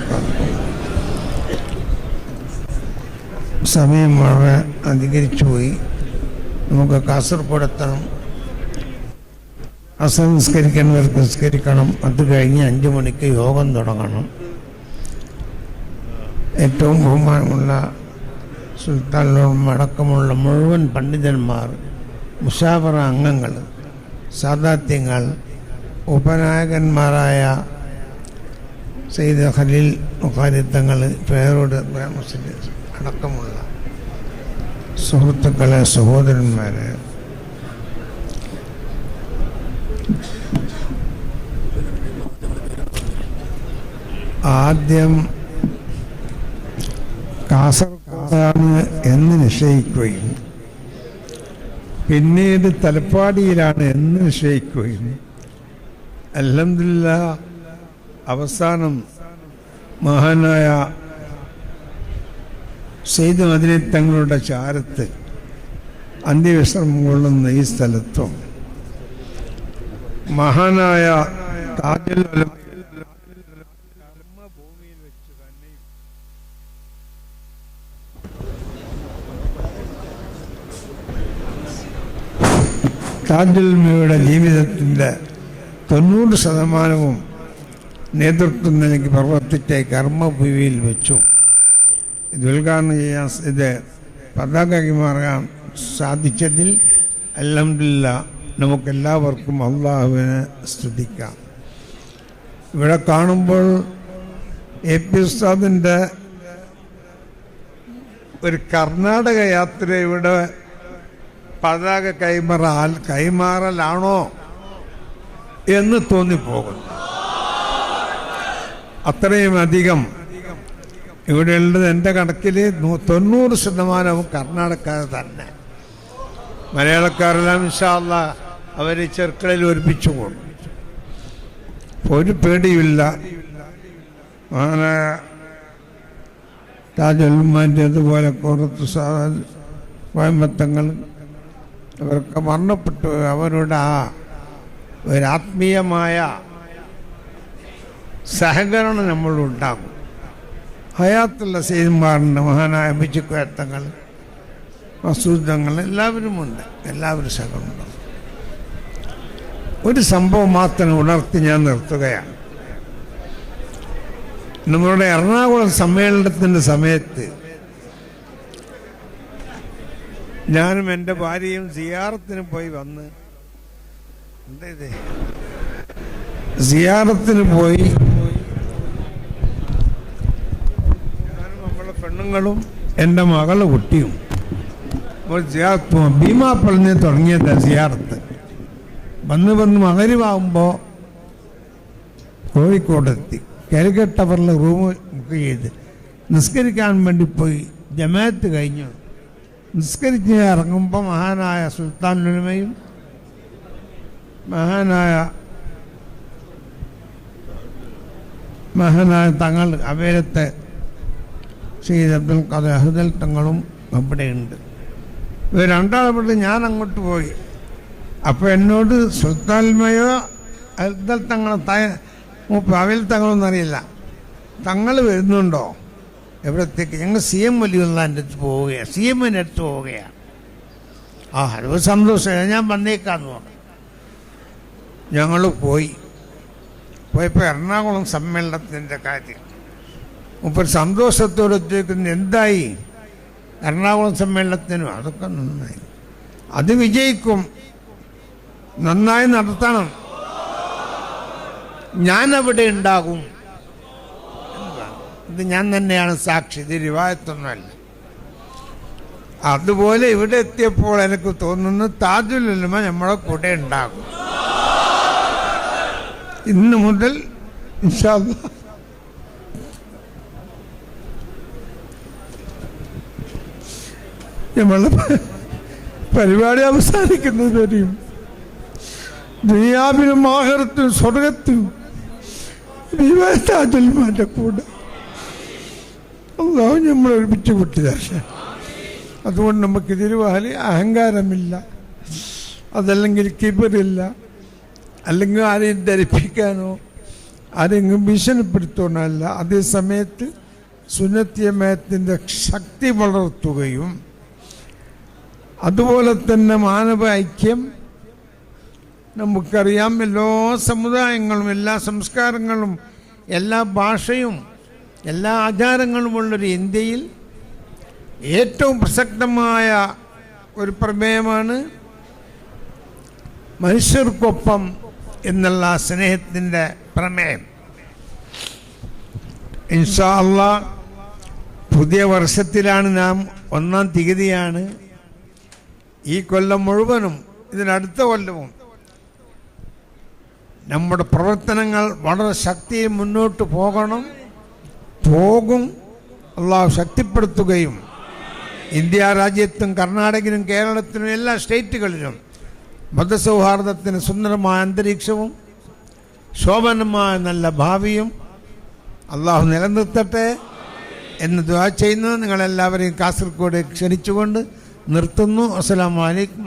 وبركاته. സമയം വളരെ അധികരിച്ചു പോയി. നമുക്ക് കാസർഗോഡെത്തണം. അസർ നിസ്കരിക്കുന്നവർക്ക് നിസ്കരിക്കണം. അത് കഴിഞ്ഞ് 5 മണിക്ക് യോഗം തുടങ്ങണം. ഏറ്റവും ബഹുമാനമുള്ള സുൽത്താൻ അടക്കമുള്ള മുഴുവൻ പണ്ഡിതന്മാർ, മുശാവറ അംഗങ്ങൾ, സാദാത്യങ്ങൾ, ഉപനായകന്മാരായ സയ്യിദ് ഖലീൽ ബുഖാരി തങ്ങൾ, പേരോട് മുസ്ലിം അടക്കമുള്ള സുഹൃത്തുക്കളെ, സഹോദരന്മാരെ, ആദ്യം കാസർഗോഡാണ് എന്ന് നിശ്ചയിക്കുകയും പിന്നീട് തലപ്പാടിയിലാണ് എന്ന് നിശ്ചയിക്കുകയും അൽഹംദുലില്ലാഹ് അവസാനം മഹാനായ സയ്യിദ് മദീനി തങ്ങളുടെ ചാരത്ത് അന്ത്യവിശ്രമം കൊള്ളുന്ന ഈ സ്ഥലത്തും മഹാനായ താജുൽ ഉലമ ഭൂമിയിൽ വെച്ച് തന്നെ താജുൽ ഉലമയുടെ ജീവിതത്തിൻ്റെ 90% നേതൃത്വം നൽകി പ്രവർത്തിച്ച കർമ്മഭൂമിയിൽ വെച്ചു ഇത് ഉദ്ഘാടനം ചെയ്യാൻ, ഇത് പതാക കൈമാറാൻ സാധിച്ചതിൽ അൽഹംദുലില്ലാഹ് നമുക്കെല്ലാവർക്കും അള്ളാഹുവിനെ സ്തുതിക്കാം. ഇവിടെ കാണുമ്പോൾ എ.പി. ഉസ്താദിൻ്റെ ഒരു കർണാടക യാത്ര ഇവിടെ പതാക കൈമാറലാണോ എന്ന് തോന്നിപ്പോകുന്നു. അത്രയും അധികം ഇവിടെയുള്ളത് എൻ്റെ കണക്കിൽ 90% കർണാടകക്കാർ തന്നെ. മലയാളക്കാരെല്ലാം ഇൻഷാ അല്ലാഹ് അവർ ചെറുക്കളിൽ ഒരുമിച്ചു പോകും. ഒരു പേടിയില്ല. അങ്ങനെ താജുൽ ഉലമാൻ്റെ അതുപോലെ കുറത്ത് കോയമ്പത്തങ്ങൾ അവരൊക്കെ മരണപ്പെട്ടു. അവരുടെ ആ ഒരു ആത്മീയമായ സഹകരണം നമ്മളുണ്ടാകും. ഹയാത്തുള്ള സയ്യിദ്മാരുണ്ട്, മഹാനായ ബിച്ചുക്കോയത്തങ്ങൾ, മസൂദങ്ങൾ, എല്ലാവരുമുണ്ട്. എല്ലാവരും സഹകരണം. ഒരു സംഭവം മാത്രം ഉണർത്തി ഞാൻ നിർത്തുകയാണ്. നമ്മളുടെ എറണാകുളം സമ്മേളനത്തിൻ്റെ സമയത്ത് ഞാനും എൻ്റെ ഭാര്യയും സിയാറത്തിന് പോയി വന്ന് സിയാറത്തിന് പോയി ഞാനും നമ്മളെ പെണ്ണുങ്ങളും എൻ്റെ മകളെ കുട്ടിയും ഭീമാപ്പള്ളിന് തുടങ്ങിയത് സിയാറത്ത്. വന്ന് മകരിവാകുമ്പോൾ കോഴിക്കോടെത്തി. കാലിക്കറ്റ് ടവറിൽ റൂം ബുക്ക് ചെയ്ത് നിസ്കരിക്കാൻ വേണ്ടി പോയി. ജമാഅത്ത് കഴിഞ്ഞു നിസ്കരിച്ച് ഇറങ്ങുമ്പോൾ മഹാനായ സുൽത്താൻ ഉലമയും മഹാനായ തങ്ങൾ അവേലത്തെ സയ്യിദ് അബ്ദുൽ ഖാദിർ അഹ്ദൽ തങ്ങളും അവിടെയുണ്ട്. ഇവർ രണ്ടാളപ്പെട്ട് ഞാൻ അങ്ങോട്ട് പോയി. അപ്പോൾ എന്നോട് സുൽത്താൻ ഉലമയോ അഹ്ദൽ തങ്ങളോ അവേൽ തങ്ങളൊന്നും അറിയില്ല, തങ്ങൾ വരുന്നുണ്ടോ എവിടത്തേക്ക്? ഞങ്ങൾ CM വലിയുള്ളതിൻ്റെ അടുത്ത് പോവുകയാണ്, CM-ൻ്റെ അടുത്ത് പോവുകയാണ്. അത് സന്തോഷമായി, ഞാൻ വന്നേക്കാന്ന് പറഞ്ഞു. ഞങ്ങൾ പോയപ്പോൾ എറണാകുളം സമ്മേളനത്തിൻ്റെ കാര്യം ഇപ്പോൾ സന്തോഷത്തോടെ ചോദിക്കുന്നു, എന്തായി എറണാകുളം സമ്മേളനത്തിനും? അതൊക്കെ നന്നായി, അത് വിജയിക്കും, നന്നായി നടത്തണം, ഞാനവിടെ ഉണ്ടാകും. ഇത് ഞാൻ തന്നെയാണ് സാക്ഷി, ഇത് റിവായത്തൊന്നുമല്ല. അതുപോലെ ഇവിടെ എത്തിയപ്പോൾ എനിക്ക് തോന്നുന്നു താജുൽ ഉലമ നമ്മളെ കൂടെ ഉണ്ടാകും. ഇന്ന് മുതൽ ഇൻഷാ അല്ലാഹ് നമ്മളെ പരിപാടി അവസാനിക്കുന്നത് വരെയും ദുനിയാവിലും ആഖിറത്തിലും സ്വർഗത്തിലും താജുൽ ഉലമയുടെ കൂടെ അല്ലാഹു നമ്മളെ ഒരുമിച്ച് കൂട്ടിയതാ. അതുകൊണ്ട് നമുക്കിതിൽ വലിയ അഹങ്കാരമില്ല, അതല്ലെങ്കിൽ കിബറില്ല, അല്ലെങ്കിൽ ആരെയും ധരിപ്പിക്കാനോ ആരെങ്കിലും ഭീഷണിപ്പെടുത്തുന്നതല്ല. അതേസമയത്ത് സുന്നത്ത് ജമാഅത്തിൻ്റെ ശക്തി വളർത്തുകയും അതുപോലെ തന്നെ മാനവ ഐക്യം, നമുക്കറിയാം എല്ലാ സമുദായങ്ങളും എല്ലാ സംസ്കാരങ്ങളും എല്ലാ ഭാഷയും എല്ലാ ആചാരങ്ങളുമുള്ളൊരു ഇന്ത്യയിൽ ഏറ്റവും പ്രസക്തമായ ഒരു പ്രമേയമാണ് മനുഷ്യർക്കൊപ്പം എന്നുള്ള സ്നേഹത്തിൻ്റെ പ്രമേയം. ഇൻഷാ അല്ലാഹ് പുതിയ വർഷത്തിലാണ് നാം, 1-ാം തീയതിയാണ്. ഈ കൊല്ലം മുഴുവനും ഇതിനടുത്ത കൊല്ലവും നമ്മുടെ പ്രവർത്തനങ്ങൾ വളരെ ശക്തിയിൽ മുന്നോട്ട് പോകും. അള്ളാഹു ശക്തിപ്പെടുത്തുകയും ഇന്ത്യ രാജ്യത്തും കർണാടകയിലും കേരളത്തിലും എല്ലാ സ്റ്റേറ്റുകളിലും മതസൗഹാർദ്ദത്തിന് സുന്ദരമായ അന്തരീക്ഷവും ശോഭനമായ നല്ല ഭാവിയും അള്ളാഹു നിലനിർത്തട്ടെ എന്ന് ദുആ ചെയ്യുന്നു. നിങ്ങളെല്ലാവരെയും കാസർഗോഡ് ക്ഷണിച്ചുകൊണ്ട് നിർത്തുന്നു. അസ്സലാമു അലൈക്കും.